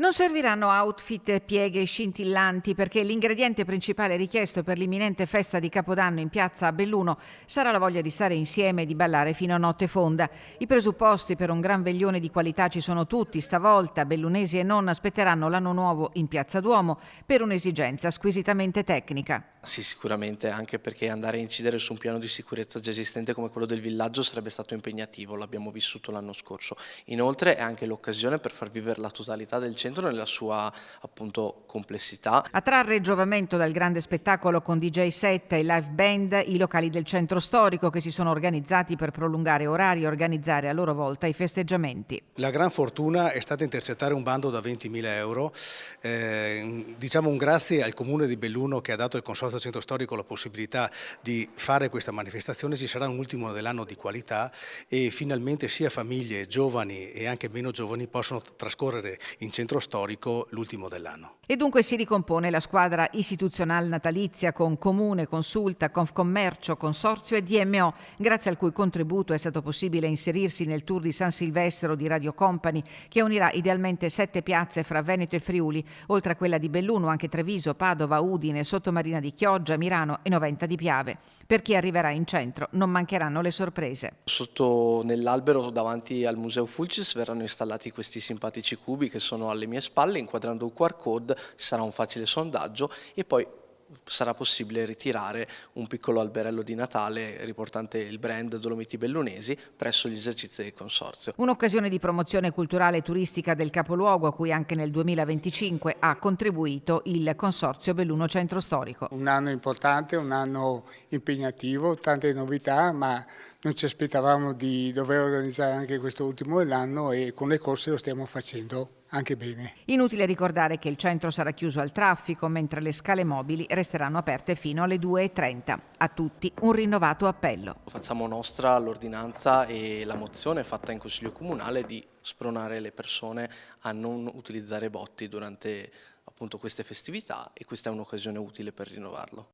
Non serviranno outfit, pieghe scintillanti perché l'ingrediente principale richiesto per l'imminente festa di Capodanno in piazza a Belluno sarà la voglia di stare insieme e di ballare fino a notte fonda. I presupposti per un gran veglione di qualità ci sono tutti. Stavolta bellunesi e non aspetteranno l'anno nuovo in piazza Duomo per un'esigenza squisitamente tecnica. Sì, sicuramente, anche perché andare a incidere su un piano di sicurezza già esistente come quello del villaggio sarebbe stato impegnativo, l'abbiamo vissuto l'anno scorso. Inoltre è anche l'occasione per far vivere la totalità del centro nella sua appunto complessità. A trarre giovamento dal grande spettacolo con DJ set e live band i locali del centro storico che si sono organizzati per prolungare orari e organizzare a loro volta i festeggiamenti. La gran fortuna è stata intercettare un bando da 20.000 euro, diciamo un grazie al Comune di Belluno che ha dato al Consorzio Centro Storico la possibilità di fare questa manifestazione. Ci sarà un ultimo dell'anno di qualità e finalmente sia famiglie giovani e anche meno giovani possono trascorrere in centro storico l'ultimo dell'anno. E dunque si ricompone la squadra istituzionale natalizia con Comune, Consulta, Confcommercio, Consorzio e DMO, grazie al cui contributo è stato possibile inserirsi nel tour di San Silvestro di Radio Company, che unirà idealmente 7 piazze fra Veneto e Friuli, oltre a quella di Belluno, anche Treviso, Padova, Udine, Sottomarina di Chioggia, Mirano e Noventa di Piave. Per chi arriverà in centro non mancheranno le sorprese. Sotto nell'albero davanti al Museo Fulcis verranno installati questi simpatici cubi che sono alle mie spalle. Inquadrando un QR code ci sarà un facile sondaggio e poi sarà possibile ritirare un piccolo alberello di Natale riportante il brand Dolomiti Bellunesi presso gli esercizi del Consorzio. Un'occasione di promozione culturale e turistica del capoluogo a cui anche nel 2025 ha contribuito il Consorzio Belluno Centro Storico. Un anno importante, un anno impegnativo, tante novità, ma non ci aspettavamo di dover organizzare anche questo ultimo dell'anno e con le corse lo stiamo facendo anche bene. Inutile ricordare che il centro sarà chiuso al traffico mentre le scale mobili resteranno aperte fino alle 2:30. A tutti un rinnovato appello. Facciamo nostra l'ordinanza e la mozione fatta in Consiglio Comunale di spronare le persone a non utilizzare botti durante appunto queste festività e questa è un'occasione utile per rinnovarlo.